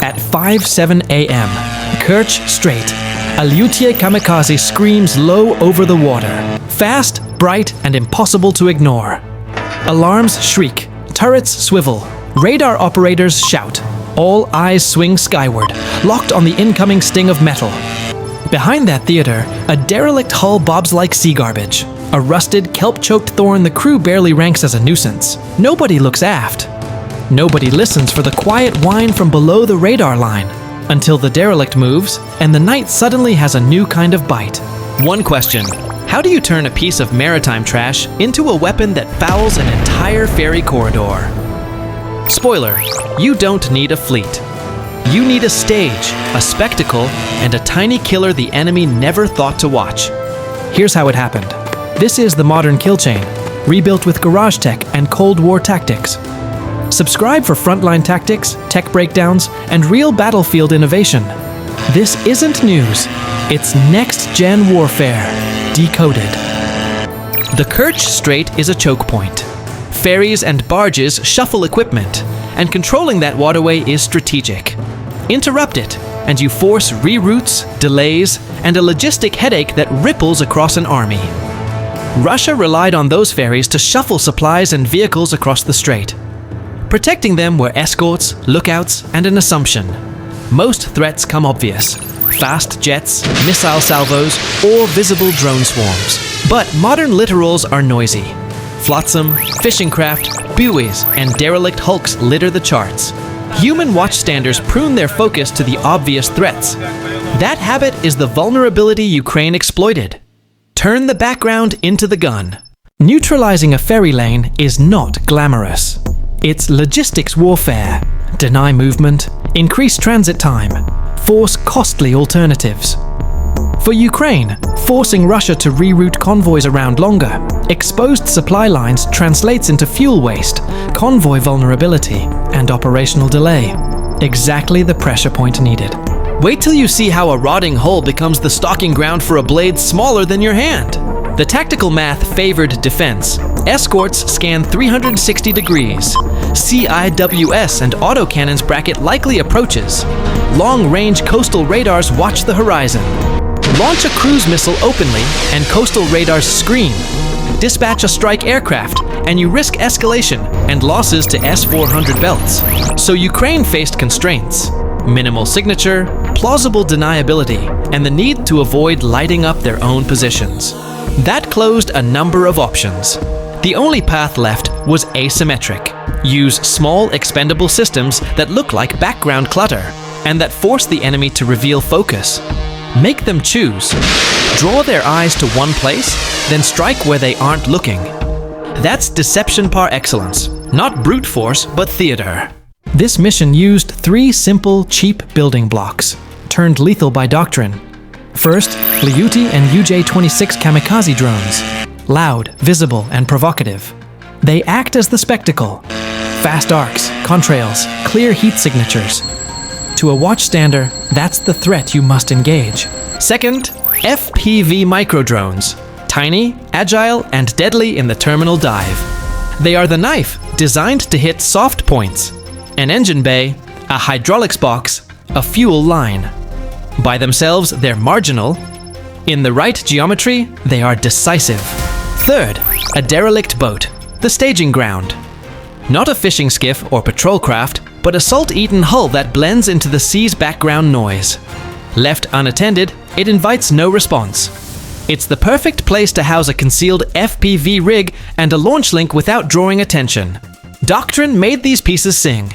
At 5:07 a.m., Kerch Strait, a Liutyi kamikaze screams low over the water. Fast, bright, and impossible to ignore. Alarms shriek, turrets swivel, radar operators shout. All eyes swing skyward, locked on the incoming sting of metal. Behind that theater, a derelict hull bobs like sea garbage. A rusted, kelp-choked thorn the crew barely ranks as a nuisance. Nobody looks aft. Nobody listens for the quiet whine from below the radar line, until the derelict moves and the night suddenly has a new kind of bite. One question: how do you turn a piece of maritime trash into a weapon that fouls an entire ferry corridor? Spoiler: you don't need a fleet. You need a stage, a spectacle, and a tiny killer the enemy never thought to watch. Here's how it happened. This is the modern kill chain, rebuilt with garage tech and Cold War tactics. Subscribe for frontline tactics, tech breakdowns, and real battlefield innovation. This isn't news, it's next-gen warfare, decoded. The Kerch Strait is a choke point. Ferries and barges shuffle equipment, and controlling that waterway is strategic. Interrupt it, and you force reroutes, delays, and a logistic headache that ripples across an army. Russia relied on those ferries to shuffle supplies and vehicles across the strait. Protecting them were escorts, lookouts, and an assumption. Most threats come obvious: fast jets, missile salvos, or visible drone swarms. But modern littorals are noisy. Flotsam, fishing craft, buoys, and derelict hulks litter the charts. Human watchstanders prune their focus to the obvious threats. That habit is the vulnerability Ukraine exploited. Turn the background into the gun. Neutralizing a ferry lane is not glamorous. It's logistics warfare. Deny movement, increase transit time, force costly alternatives. For Ukraine, forcing Russia to reroute convoys around longer, exposed supply lines translates into fuel waste, convoy vulnerability, and operational delay. Exactly the pressure point needed. Wait till you see how a rotting hull becomes the stalking ground for a blade smaller than your hand. The tactical math favored defense. Escorts scan 360 degrees. CIWS and autocannons bracket likely approaches. Long-range coastal radars watch the horizon. Launch a cruise missile openly, and coastal radars scream. Dispatch a strike aircraft, and you risk escalation and losses to S-400 belts. So Ukraine faced constraints: minimal signature, plausible deniability, and the need to avoid lighting up their own positions. That closed a number of options. The only path left was asymmetric. Use small, expendable systems that look like background clutter, and that force the enemy to reveal focus. Make them choose. Draw their eyes to one place, then strike where they aren't looking. That's deception par excellence. Not brute force, but theater. This mission used 3 simple, cheap building blocks, turned lethal by doctrine. First, Liutyi and UJ-26 kamikaze drones. Loud, visible, and provocative. They act as the spectacle. Fast arcs, contrails, clear heat signatures. To a watchstander, that's the threat you must engage. Second, FPV microdrones. Tiny, agile, and deadly in the terminal dive. They are the knife, designed to hit soft points. An engine bay, a hydraulics box, a fuel line. By themselves, they're marginal. In the right geometry, they are decisive. Third, a derelict boat, the staging ground. Not a fishing skiff or patrol craft, but a salt-eaten hull that blends into the sea's background noise. Left unattended, it invites no response. It's the perfect place to house a concealed FPV rig and a launch link without drawing attention. Doctrine made these pieces sing.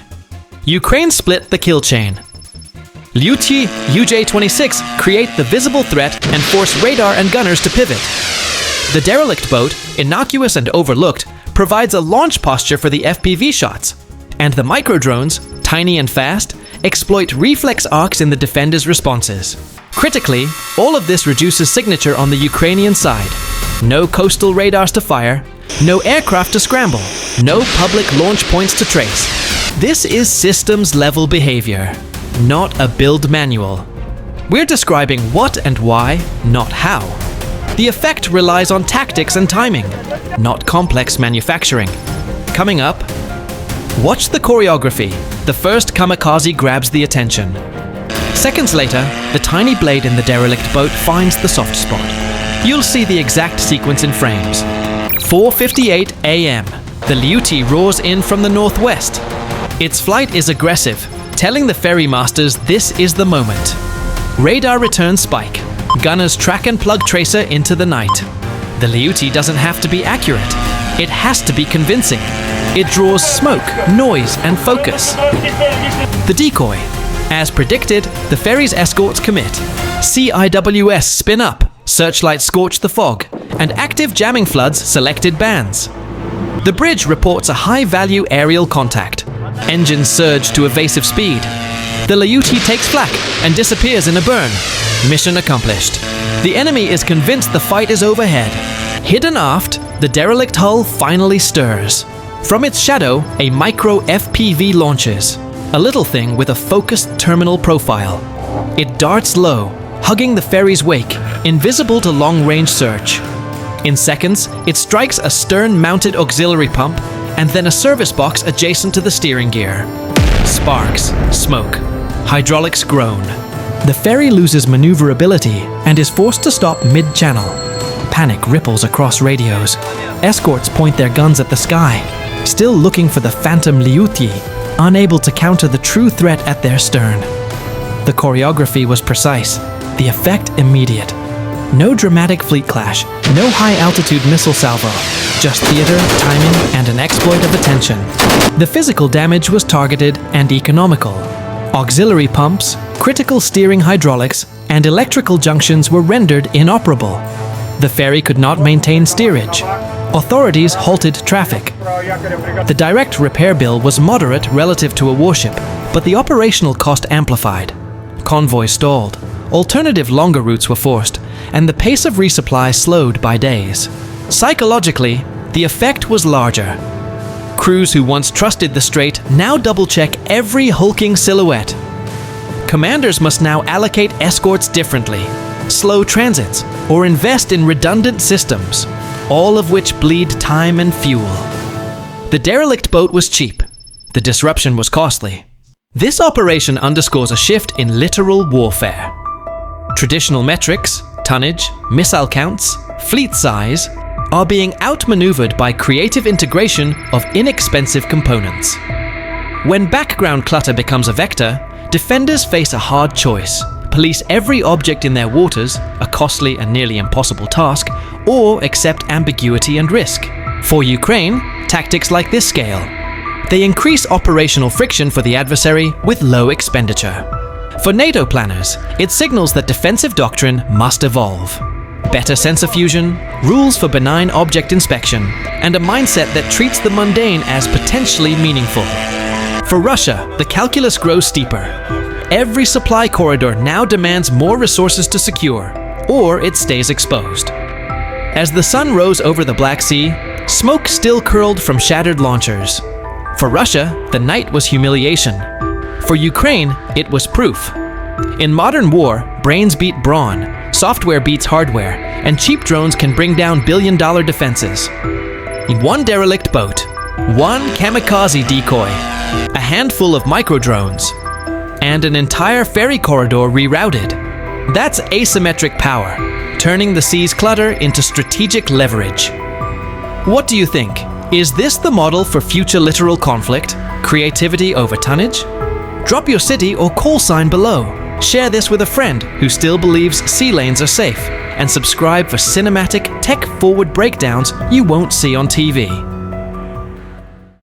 Ukraine split the kill chain. Liutyi, UJ-26 create the visible threat and force radar and gunners to pivot. The derelict boat, innocuous and overlooked, provides a launch posture for the FPV shots. And the microdrones, tiny and fast, exploit reflex arcs in the defenders' responses. Critically, all of this reduces signature on the Ukrainian side. No coastal radars to fire, no aircraft to scramble, no public launch points to trace. This is systems-level behavior, not a build manual. We're describing what and why, not how. The effect relies on tactics and timing, not complex manufacturing. Coming up, watch the choreography, the first kamikaze grabs the attention. Seconds later, the tiny blade in the derelict boat finds the soft spot. You'll see the exact sequence in frames. 4:58 a.m. The Liutyi roars in from the northwest. Its flight is aggressive, telling the ferry masters this is the moment. Radar returns spike. Gunners track and plug tracer into the night. The Liutyi doesn't have to be accurate. It has to be convincing. It draws smoke, noise, and focus. The decoy. As predicted, the ferry's escorts commit. CIWS spin up, searchlights scorch the fog, and active jamming floods selected bands. The bridge reports a high-value aerial contact. Engines surge to evasive speed. The Liutyi takes flak and disappears in a burn. Mission accomplished. The enemy is convinced the fight is overhead. Hidden aft, the derelict hull finally stirs. From its shadow, a micro FPV launches. A little thing with a focused terminal profile. It darts low, hugging the ferry's wake, invisible to long-range search. In seconds, it strikes a stern-mounted auxiliary pump and then a service box adjacent to the steering gear. Sparks, smoke, hydraulics groan. The ferry loses maneuverability and is forced to stop mid-channel. Panic ripples across radios. Escorts point their guns at the sky, still looking for the phantom Liutyi, unable to counter the true threat at their stern. The choreography was precise, the effect immediate. No dramatic fleet clash, no high-altitude missile salvo, just theater, timing, and an exploit of attention. The physical damage was targeted and economical. Auxiliary pumps, critical steering hydraulics, and electrical junctions were rendered inoperable. The ferry could not maintain steerage. Authorities halted traffic. The direct repair bill was moderate relative to a warship, but the operational cost amplified. Convoys stalled, alternative longer routes were forced, and the pace of resupply slowed by days. Psychologically, the effect was larger. Crews who once trusted the strait now double-check every hulking silhouette. Commanders must now allocate escorts differently, slow transits, or invest in redundant systems, all of which bleed time and fuel. The derelict boat was cheap. The disruption was costly. This operation underscores a shift in literal warfare. Traditional metrics, tonnage, missile counts, fleet size, are being outmaneuvered by creative integration of inexpensive components. When background clutter becomes a vector, defenders face a hard choice: police every object in their waters, a costly and nearly impossible task, or accept ambiguity and risk. For Ukraine, tactics like this scale. They increase operational friction for the adversary with low expenditure. For NATO planners, it signals that defensive doctrine must evolve. Better sensor fusion, rules for benign object inspection, and a mindset that treats the mundane as potentially meaningful. For Russia, the calculus grows steeper. Every supply corridor now demands more resources to secure, or it stays exposed. As the sun rose over the Black Sea, smoke still curled from shattered launchers. For Russia, the night was humiliation. For Ukraine, it was proof. In modern war, brains beat brawn, software beats hardware, and cheap drones can bring down billion-dollar defenses. One derelict boat, one kamikaze decoy, a handful of micro-drones, and an entire ferry corridor rerouted. That's asymmetric power, turning the sea's clutter into strategic leverage. What do you think? Is this the model for future littoral conflict? Creativity over tonnage? Drop your city or call sign below. Share this with a friend who still believes sea lanes are safe, and subscribe for cinematic, tech-forward breakdowns you won't see on TV.